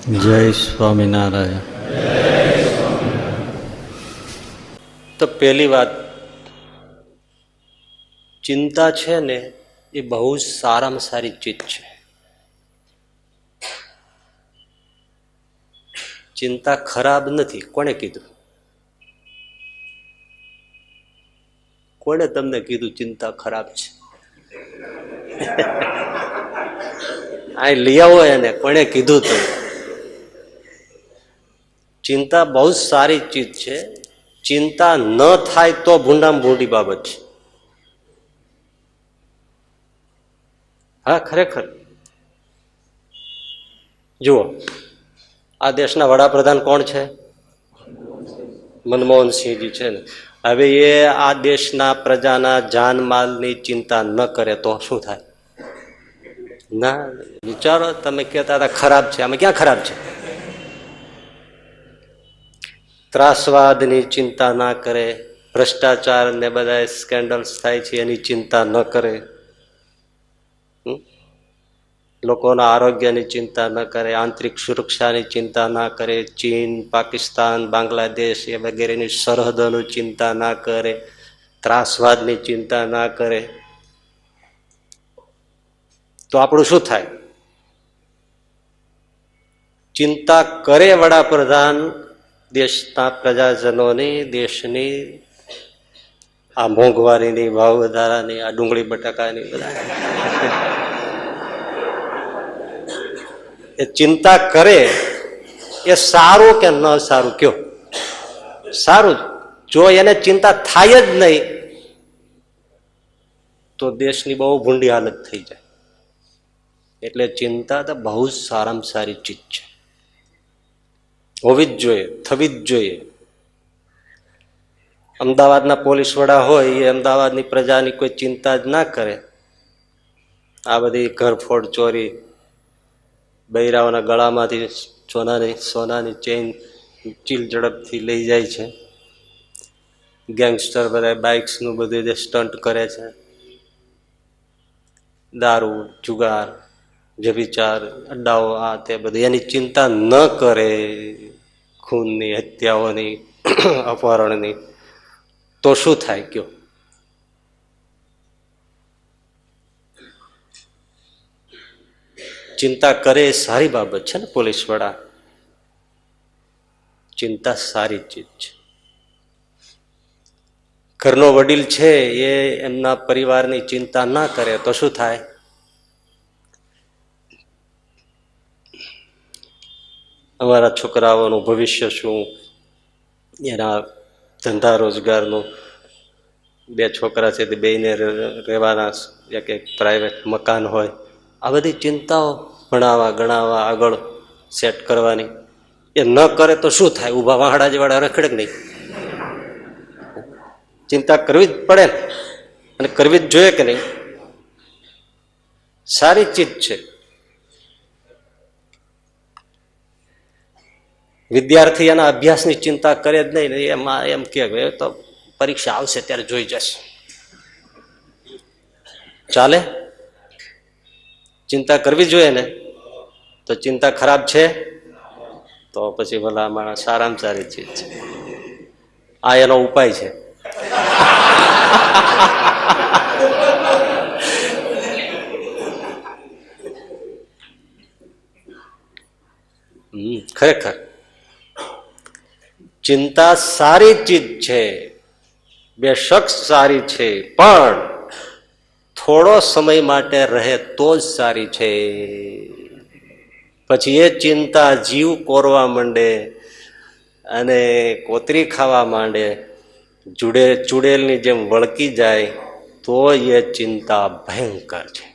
જય સ્વામિનારાયણ. તો પહેલી વાત, ચિંતા છે ને એ બહુ જ સારામાં સારી ચીજ છે. ચિંતા ખરાબ નથી. કોણે કીધું? કોણે તમને કીધું ચિંતા ખરાબ છે? આ લઈ આવો એને, કોણે કીધું? તો ચિંતા બહુ જ સારી ચીજ છે. ચિંતા ન થાય તો ભૂંડામાં ભૂંડી બાબત છે. હા, ખરેખર. જુઓ, આ દેશના વડાપ્રધાન કોણ છે? મનમોહનસિંહજી છે ને. હવે એ આ દેશના પ્રજાના જાનમાલની ચિંતા ન કરે તો શું થાય? ના, વિચારો. તમે કહેતા હતા ખરાબ છે, આમાં ક્યાં ખરાબ છે? ત્રાસવાદની ચિંતા ના કરે, ભ્રષ્ટાચાર ને બધા સ્કેન્ડલ્સ થાય છે એની ચિંતા ન કરે, લોકોના આરોગ્યની ચિંતા ન કરે, આંતરિક સુરક્ષાની ચિંતા ના કરે, ચીન, પાકિસ્તાન, બાંગ્લાદેશ એ વગેરેની સરહદોની ચિંતા ના કરે, ત્રાસવાદની ચિંતા ના કરે, તો આપણું શું થાય? ચિંતા કરે વડાપ્રધાન દેશના પ્રજાજનોની, દેશની, આ મોંઘવારીની, ભાવ વધારાની, આ ડુંગળી બટાકાની, બધા એ ચિંતા કરે એ સારું કે ન સારું? કયો સારું. જો એને ચિંતા થાય જ નહીં તો દેશની બહુ ભૂંડી હાલત થઈ જાય. એટલે ચિંતા તો બહુ જ સારામાં સારી ચીજ છે, હોવી જ જોઈએ, થવી જ જોઈએ. અમદાવાદના પોલીસ વડા હોય એ અમદાવાદની પ્રજાની કોઈ ચિંતા જ ના કરે, આ બધી ઘરફોડ ચોરી, બૈરાઓના ગળામાંથી સોનાની ચેઇન ચીલ ઝડપથી લઈ જાય છે, ગેંગસ્ટર બધા બાઇક્સનું બધું જે સ્ટન્ટ કરે છે, દારૂ, જુગાર, વ્યભિચાર, અડ્ડાઓ, આ તે બધી એની ચિંતા ન કરે, ખૂનની, હત્યાઓની, અપહરણની, તો શું થાય? કયો. ચિંતા કરે એ સારી બાબત છે ને. પોલીસ વડા ચિંતા સારી ચીજ છે. ઘરનો વડીલ છે એ એમના પરિવારની ચિંતા ના કરે તો શું થાય? અમારા છોકરાઓનું ભવિષ્ય શું, એના ધંધા રોજગારનું, બે છોકરા છે તે બેયને રહેવાના એક પ્રાઇવેટ મકાન હોય, આ બધી ચિંતાઓ, ભણાવવા ગણાવવા, આગળ સેટ કરવાની, એ ન કરે તો શું થાય? ઊભા વાહડા જેવાડા રખડે કે નહીં? ચિંતા કરવી જ પડે ને, અને કરવી જ જોઈએ કે નહીં? સારી ચીજ છે. વિદ્યાર્થી એના અભ્યાસની ચિંતા કરે જ નહીં, એમાં એમ કે તો પરીક્ષા આવશે ત્યારે જોઈ જશે. ચાલે? ચિંતા કરવી જોઈએ ને. તો ચિંતા ખરાબ છે? તો પછી ભલા માણસ સારામાં સારી ચીજ છે. આ એનો ઉપાય છે. ખરેખર ચિંતા સારી ચીજ છે, બેશક સારી છે, પણ થોડો સમય માટે રહે તો જ સારી છે. પછી એ ચિંતા જીવ કોરવા માંડે અને કોતરી ખાવા માંડે, ચૂડેલની જેમ વળકી જાય તો એ ચિંતા ભયંકર છે.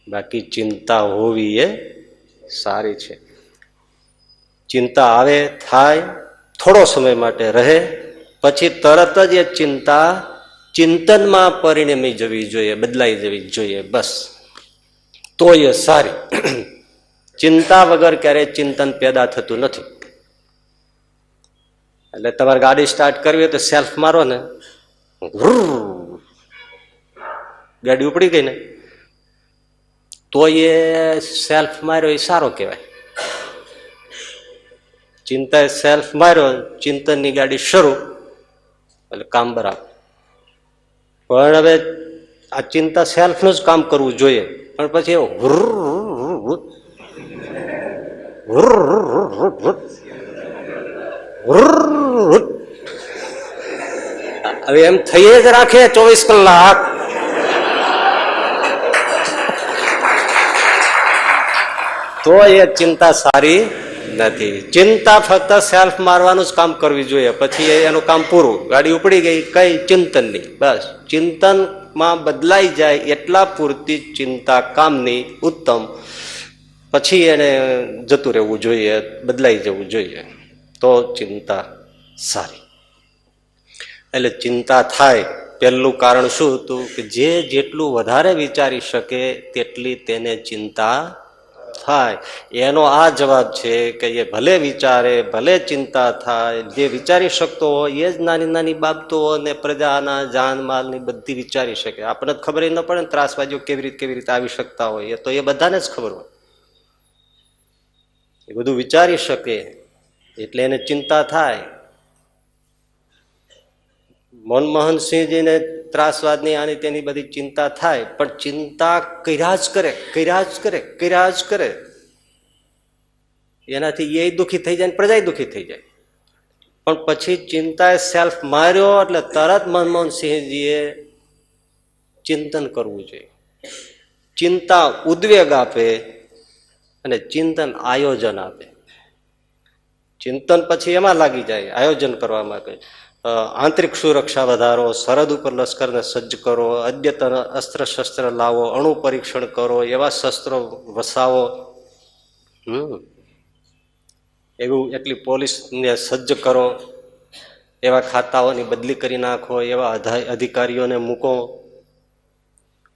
બાકી ચિંતા હોવી એ સારી છે. ચિંતા આવે, થાય, થોડો સમય માટે રહે, પછી તરત જ એ ચિંતા ચિંતનમાં પરિણમી જવી જોઈએ, બદલાઈ જવી જોઈએ, બસ. તો એ સારી. ચિંતા વગર ક્યારેય ચિંતન પેદા થતું નથી. એટલે તમારે ગાડી સ્ટાર્ટ કરવી હોય તો સેલ્ફ મારો ને, ગાડી ઉપડી ગઈ ને, તો એ સેલ્ફ માર્યો એ સારો કહેવાય. ચિંતાએ સેલ્ફ માર્યો, ચિંતનની ગાડી શરૂ, એટલે કામ બરાબર. પણ હવે આ ચિંતા સેલ્ફનું જ કામ કરવું જોઈએ, પણ પછી હવે એમ થઈ જ રાખે 24 કલાક. તો એ ચિંતા સારી નથી. ચિંતા ફક્ત સેલ્ફ મારવાનું જ કામ કરવી જોઈએ, પછી એનું કામ પૂરું. ગાડી ઉપડી ગઈ, કઈ ચિંતન નહીં. બસ ચિંતનમાં બદલાઈ જાય એટલા પૂરતી ચિંતા કામની, ઉત્તમ. પછી એને જતું રહેવું જોઈએ, બદલાઈ જવું જોઈએ, તો ચિંતા સારી. એટલે ચિંતા થાય પહેલું કારણ શું હતું કે જે જેટલું વધારે વિચારી શકે તેટલી તેને ચિંતા થાય. એનો આ જવાબ છે કે એ ભલે વિચારે, ભલે ચિંતા થાય, જે વિચારી શકતો હોય એ જ નાની નાની બાબતો અને પ્રજાના જાનમાલની બધી વિચારી શકે. આપણને ખબર ન પડે ને ત્રાસવાદીઓ કેવી રીતે આવી શકતા હોય, એ તો એ બધાને જ ખબર હોય. એ બધું વિચારી શકે એટલે એને ચિંતા થાય. મનમોહનસિંહજીને ત્રાસવાદની આની તેની બધી ચિંતા થાય, પણ ચિંતા કર્યા જ કરે. એનાથી એ દુઃખી થઈ જાય, પ્રજા દુઃખી થઈ જાય. પણ પછી ચિંતાએ સેલ્ફ માર્યો એટલે તરત મનમોહનસિંહજીએ ચિંતન કરવું જોઈએ. ચિંતા ઉદ્વેગ આપે અને ચિંતન આયોજન આપે. ચિંતન પછી એમાં લાગી જાય, આયોજન કરવામાં કહે. આંતરિક સુરક્ષા વધારો, સરહદ ઉપર લશ્કરને સજ્જ કરો, અદ્યતન અસ્ત્ર શસ્ત્ર લાવો, અણુ પરીક્ષણ કરો, એવા શસ્ત્રો વસાવો, એવું એટલી પોલીસને સજ્જ કરો, એવા ખાતાઓની બદલી કરી નાખો, એવા અધિકારીઓને મૂકો,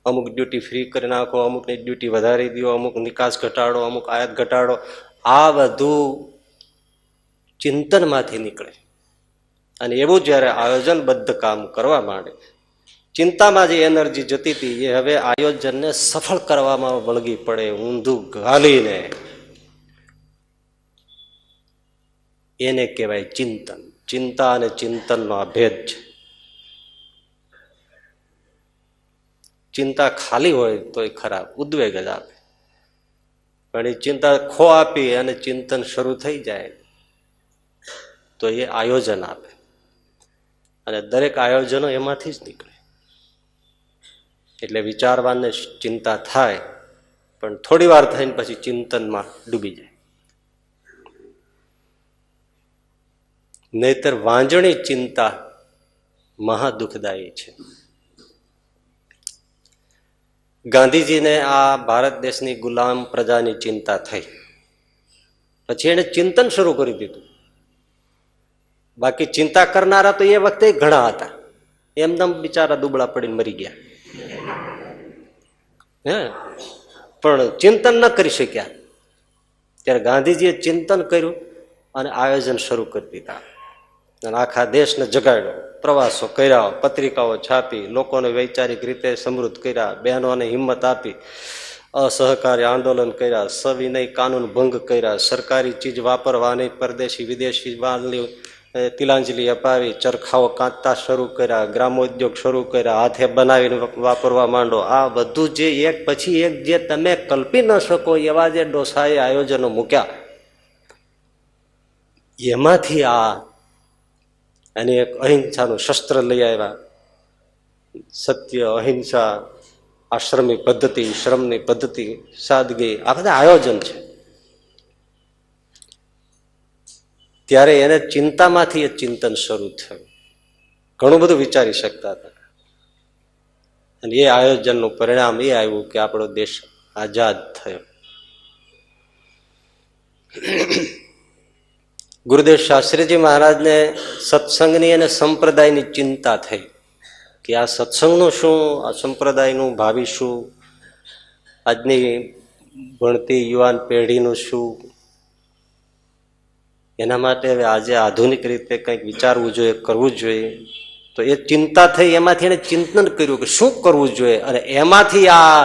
અમુક ડ્યુટી ફ્રી કરી નાખો, અમુકની ડ્યુટી વધારી દો, અમુક નિકાસ ઘટાડો, અમુક આયાત ઘટાડો. આ બધું ચિંતનમાંથી નીકળે. અને એવું જયારે આયોજનબદ્ધ કામ કરવા માંડે, ચિંતામાં જે એનર્જી જતી હતી એ હવે આયોજનને સફળ કરવામાં વળગી પડે, ઊંધું ઘાલીને. એને કહેવાય ચિંતન. ચિંતા અને ચિંતનનો આ ભેદ છે. ચિંતા ખાલી હોય તો એ ખરાબ, ઉદ્વેગ જ આપે. પણ એ ચિંતા ખો આપી અને ચિંતન શરૂ થઈ જાય તો એ આયોજન આપે. અને દરેક આયોજનો એમાંથી જ નીકળે. એટલે વિચારવાને ચિંતા થાય, પણ થોડી વાર થઈને પછી ચિંતનમાં ડૂબી જાય. નહીતર વાંજણી ચિંતા મહા દુઃખદાયી છે. ગાંધીજીને આ ભારત દેશની ગુલામ પ્રજાની ચિંતા થઈ, પછી એને ચિંતન શરૂ કરી દીધું. બાકી ચિંતા કરનારા તો એ વખતે ઘણા હતા, એમનેમ બિચારા દુબળા પડીને મરી ગયા. પણ ચિંતન ન કરી શક્યા. ત્યારે ગાંધીજીએ ચિંતન કર્યું અને આયોજન શરૂ કરી દીધા. અને આખા દેશને જગાડ્યો, પ્રવાસો કર્યા, પત્રિકાઓ છાપી, લોકોને વૈચારિક રીતે સમૃદ્ધ કર્યા, બહેનોને હિંમત આપી, અસહકારી આંદોલન કર્યા, સવિનય કાનૂન ભંગ કર્યા, સરકારી ચીજ વાપરવાની પરદેશી વિદેશી માલની તિલાંજલિ અપાવી, ચરખાઓ કાંતતા શરૂ કર્યા, ગ્રામોદ્યોગ શરૂ કર્યા, હાથે બનાવીને વાપરવા માંડો. આ બધું જે એક પછી એક જે તમે કલ્પી ન શકો એવા જે ડોસાએ આયોજનો મૂક્યા, એમાંથી અને એક અહિંસાનું શસ્ત્ર લઈ આવ્યા. સત્ય, અહિંસા, આશ્રમી પદ્ધતિ, શ્રમની પદ્ધતિ, સાદગી, આ બધા આયોજન છે. ત્યારે એને ચિંતામાંથી એ ચિંતન શરૂ થયું. ઘણું બધું વિચારી શકતા હતા. અને એ આયોજનનું પરિણામ એ આવ્યું કે આપણો દેશ આઝાદ થયો. ગુરુદેવ શાસ્ત્રીજી મહારાજને સત્સંગની અને સંપ્રદાયની ચિંતા થઈ કે આ સત્સંગનું શું, આ સંપ્રદાયનું ભાવિ શું, આજની ભણતી યુવાન પેઢીનું શું. એના માટે હવે આજે આધુનિક રીતે કંઈક વિચારવું જોઈએ, કરવું જોઈએ. તો એ ચિંતા થઈ, એમાંથી એને ચિંતન કર્યું કે શું કરવું જોઈએ. અને એમાંથી આ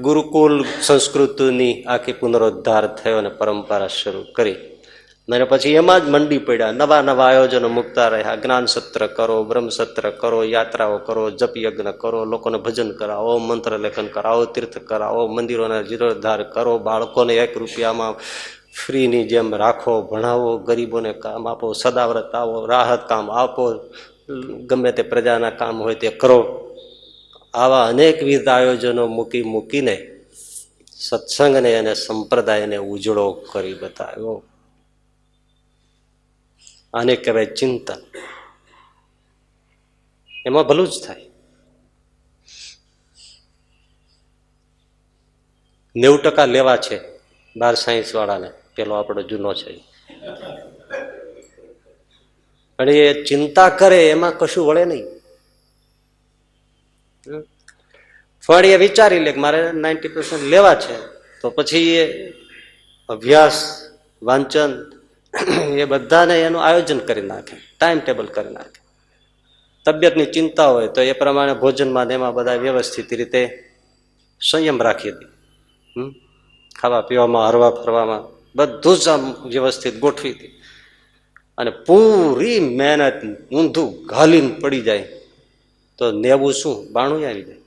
ગુરુકુલ સંસ્કૃતિની આખી પુનરુદ્ધાર થયો અને પરંપરા શરૂ કરી. અને પછી એમાં જ મંડી પડ્યા, નવા નવા આયોજનો મૂકતા રહ્યા. જ્ઞાન સત્ર કરો, બ્રહ્મ સત્ર કરો, યાત્રાઓ કરો, જપ યજ્ઞ કરો, લોકોને ભજન કરાવો, મંત્ર લેખન કરાવો, તીર્થ કરાવો, મંદિરોના જીર્ણોદ્ધાર કરો, બાળકોને 1 રૂપિયામાં ફ્રીની જેમ રાખો, ભણાવો, ગરીબોને કામ આપો, સદાવ્રત આવો, રાહત કામ આપો, ગમે તે પ્રજાના કામ હોય તે કરો. આવા અનેકવિધ આયોજનો મૂકીને સત્સંગને અને સંપ્રદાયને ઉજળો કરી બતાવ્યો. આને કહેવાય ચિંતન. એમાં ભલું જ થાય. 90% લેવા છે 12 સાયન્સ વાળાને, પેલો આપણો જૂનો છે. પણ એ ચિંતા કરે એમાં કશું વળે નહીં. પણ એ વિચારી લે કે મારે 90% લેવા છે, તો પછી એ અભ્યાસ, વાંચન એ બધાને એનું આયોજન કરી નાખે, ટાઈમ ટેબલ કરી નાખે. તબિયતની ચિંતા હોય તો એ પ્રમાણે ભોજનમાં એમાં બધા વ્યવસ્થિત રીતે સંયમ રાખી દે. ખાવા પીવામાં, હરવા ફરવામાં બધું જ આમ વ્યવસ્થિત ગોઠવી દે. અને પૂરી મહેનત ઊંધું ઘાલીને પડી જાય તો 90 શું 92 આવી જાય,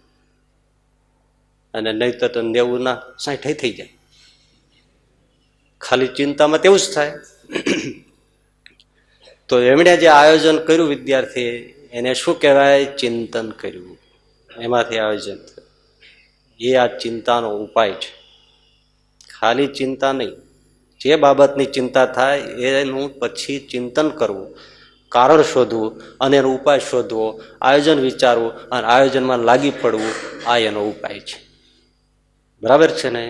અને નહીં તો 90 ના 60 થઈ જાય. ખાલી ચિંતામાં તેવું જ થાય. તો એમણે જે આયોજન કર્યું વિદ્યાર્થી, એને શું કહેવાય? ચિંતન કર્યું. એમાંથી આયોજન થયું. એ આ ચિંતાનો ઉપાય છે. ખાલી ચિંતા નહીં, જે બાબતની ચિંતા થાય એનું પછી ચિંતન કરવું, કારણ શોધવું અને એનો ઉપાય શોધવો, આયોજન વિચારવું અને આયોજનમાં લાગી પડવું, આ એનો ઉપાય છે. બરાબર છે ને?